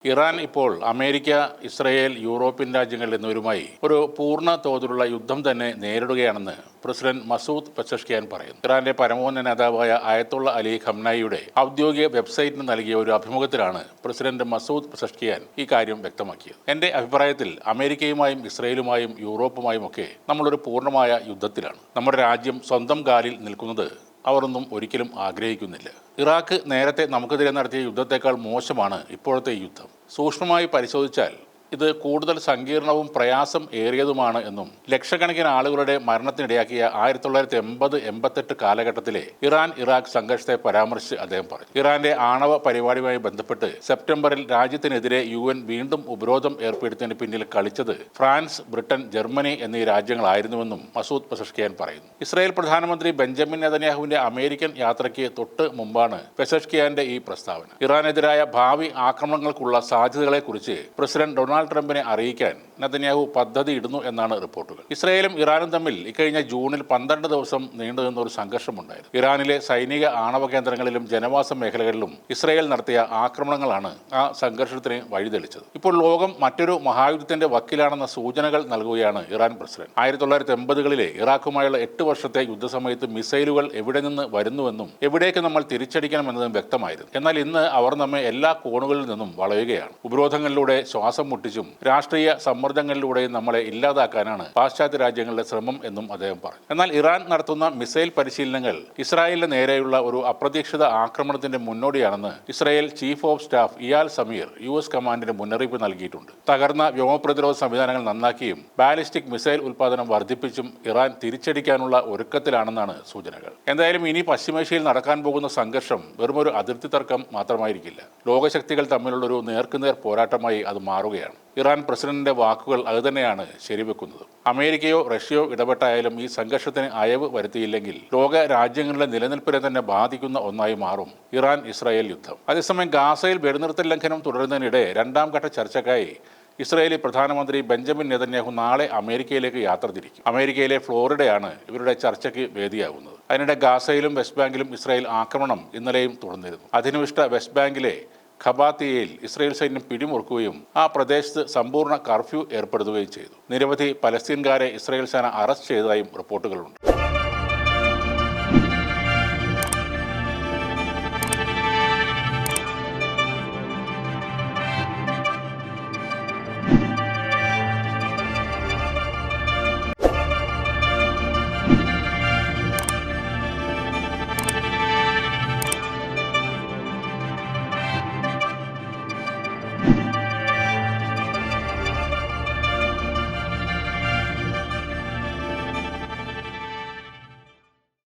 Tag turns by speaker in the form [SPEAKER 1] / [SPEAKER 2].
[SPEAKER 1] Iran ഇപ്പോൾ America, Israel, European രാജ്യങ്ങൾ എന്നിവരുമായി ഒരു പൂർണ്ണ തോതിലുള്ള യുദ്ധം തന്നെ നേരിടുകയാണെന്ന് പ്രസിഡന്റ് മസൂദ് പെസഷ്കിയാൻ പറയുന്നു. ഇറാന്റെ പരമോന്നത നേതാവായ അയത്തുള്ള അലി ഖംനായിയുടെ ഔദ്യോഗിക വെബ്സൈറ്റിന് നൽകിയ ഒരു അഭിമുഖത്തിലാണ് പ്രസിഡന്റ് മസൂദ് പെസഷ്കിയാൻ ഈ കാര്യം വ്യക്തമാക്കിയത്. എന്റെ അഭിപ്രായത്തിൽ അമേരിക്കയുമായും ഇസ്രയേലുമായും യൂറോപ്പുമായും ഒക്കെ നമ്മളൊരു പൂർണ്ണമായ യുദ്ധത്തിലാണ്. നമ്മുടെ രാജ്യം സ്വന്തം കാലിൽ നിൽക്കുന്നത് അവരൊന്നും ഒരിക്കലും ആഗ്രഹിക്കുന്നില്ല. ഇറാഖ് നേരത്തെ നമുക്കെതിരെ നടത്തിയ യുദ്ധത്തെക്കാൾ മോശമാണ് ഇപ്പോഴത്തെ യുദ്ധം. സൂക്ഷ്മമായി പരിശോധിച്ചാൽ ഇത് കൂടുതൽ സങ്കീർണവും പ്രയാസം ഏറിയതുമാണ് എന്നും ലക്ഷക്കണക്കിന് ആളുകളുടെ മരണത്തിനിടയാക്കിയ 1980-88 കാലഘട്ടത്തിലെ ഇറാഖ് സംഘർഷത്തെ പരാമർശിച്ച് അദ്ദേഹം പറഞ്ഞു. ഇറാന്റെ ആണവ പരിപാടിയുമായി ബന്ധപ്പെട്ട് സെപ്റ്റംബറിൽ രാജ്യത്തിനെതിരെ UN വീണ്ടും ഉപരോധം ഏർപ്പെടുത്തിയതിന് പിന്നിൽ കളിച്ചത് ഫ്രാൻസ്, ബ്രിട്ടൻ, ജർമ്മനി എന്നീ രാജ്യങ്ങളായിരുന്നുവെന്നും മസൂദ് പെസഷ്കിയാൻ പറയുന്നു. ഇസ്രായേൽ പ്രധാനമന്ത്രി ബെഞ്ചമിൻ നെതന്യാഹുവിന്റെ അമേരിക്കൻ യാത്രയ്ക്ക് തൊട്ട് മുമ്പാണ് പെസഷ്കിയാന്റെ ഈ പ്രസ്താവന. ഇറാനെതിരായ ഭാവി ആക്രമണങ്ങൾക്കുള്ള സാധ്യതകളെക്കുറിച്ച് പ്രസിഡന്റ് ഡൊണാൾഡ് ട്രംപിനെ അറിയിക്കാൻ നെതന്യാഹു പദ്ധതി ഇടുന്നു എന്നാണ് റിപ്പോർട്ടുകൾ. ഇസ്രായേലും ഇറാനും തമ്മിൽ ഇക്കഴിഞ്ഞ ജൂണിൽ 12 ദിവസം നീണ്ടുനിന്ന ഒരു സംഘർഷമുണ്ടായിരുന്നു. ഇറാനിലെ സൈനിക ആണവ കേന്ദ്രങ്ങളിലും ജനവാസ മേഖലകളിലും ഇസ്രായേൽ നടത്തിയ ആക്രമണങ്ങളാണ് ആ സംഘർഷത്തിന് വഴിതെളിച്ചത്. ഇപ്പോൾ ലോകം മറ്റൊരു മഹായുദ്ധത്തിന്റെ വക്കിലാണെന്ന സൂചനകൾ നൽകുകയാണ് ഇറാൻ പ്രസിഡന്റ്. 1980-കളിലെ ഇറാഖുമായുള്ള 8 വർഷത്തെ യുദ്ധസമയത്ത് മിസൈലുകൾ എവിടെ നിന്ന് വരുന്നുവെന്നും എവിടേക്ക് നമ്മൾ തിരിച്ചടിക്കണമെന്നതും വ്യക്തമായിരുന്നു. എന്നാൽ ഇന്ന് അവർ നമ്മെ എല്ലാ കോണുകളിൽ നിന്നും വളയുകയാണ്. ഉപരോധങ്ങളിലൂടെ ശ്വാസം മുട്ടിച്ചും രാഷ്ട്രീയ സമ്മർദ്ദങ്ങളിലൂടെയും നമ്മളെ ഇല്ലാതാക്കാനാണ് പാശ്ചാത്യ രാജ്യങ്ങളുടെ ശ്രമം എന്നും അദ്ദേഹം പറഞ്ഞു. എന്നാൽ ഇറാൻ നടത്തുന്ന മിസൈൽ പരിശീലനങ്ങൾ ഇസ്രായേലിന് നേരെയുള്ള ഒരു അപ്രതീക്ഷിത ആക്രമണത്തിന്റെ മുന്നോടിയാണെന്ന് Israel chief of staff Eyal Zamir US കമാൻഡിന് മുന്നറിയിപ്പ് നൽകിയിട്ടുണ്ട്. തകർന്ന വ്യോമപ്രതിരോധ സംവിധാനങ്ങൾ നന്നാക്കിയും ബാലിസ്റ്റിക് മിസൈൽ ഉൽപ്പാദനം വർദ്ധിപ്പിച്ചും ഇറാൻ തിരിച്ചടിക്കാനുള്ള ഒരുക്കത്തിലാണെന്നാണ് സൂചനകൾ. എന്തായാലും ഇനി പശ്ചിമേഷ്യയിൽ നടക്കാൻ പോകുന്ന സംഘർഷം വെറുമൊരു അതിർത്തി തർക്കം മാത്രമായിരിക്കില്ല. ലോകശക്തികൾ തമ്മിലുള്ള ഒരു നേർക്കുനേർ പോരാട്ടമായി അത് മാറുകയാണ്. ഇറാൻ പ്രസിഡന്റിന്റെ വാക്കുകൾ അതുതന്നെയാണ് ശരിവെക്കുന്നത്. അമേരിക്കയോ റഷ്യയോ ഇടപെട്ടായാലും ഈ സംഘർഷത്തിന് അയവ് വരുത്തിയില്ലെങ്കിൽ ലോക രാജ്യങ്ങളുടെ നിലനിൽപ്പിനെ തന്നെ ബാധിക്കുന്ന ഒന്നായി മാറും ഇറാൻ-ഇസ്രായേൽ യുദ്ധം. അതേസമയം ഗാസയിൽ വെടിനിർത്തൽ ലംഘനം തുടരുന്നതിനിടെ 2ാം ഘട്ട ചർച്ചയ്ക്കായി ഇസ്രായേലി പ്രധാനമന്ത്രി ബെഞ്ചമിൻ നെതന്യാഹു നാളെ അമേരിക്കയിലേക്ക് യാത്ര തിരിക്കും. അമേരിക്കയിലെ ഫ്ലോറിഡയാണ് ഇവരുടെ ചർച്ചയ്ക്ക് വേദിയാകുന്നത്. അതിനിടെ ഗാസയിലും വെസ്റ്റ് ബാങ്കിലും ഇസ്രായേൽ ആക്രമണം ഇന്നലെയും തുടർന്നിരുന്നു. അധിനിവിഷ്ട വെസ്റ്റ് ബാങ്കിലെ ഖബാത്തിയയിൽ ഇസ്രായേൽ സൈന്യം പിടിമുറുക്കുകയും ആ പ്രദേശത്ത് സമ്പൂർണ്ണ കർഫ്യൂ ഏർപ്പെടുത്തുകയും ചെയ്തു. നിരവധി പലസ്തീൻകാരെ ഇസ്രായേൽ സേന അറസ്റ്റ് ചെയ്തതായും റിപ്പോർട്ടുകളുണ്ട്.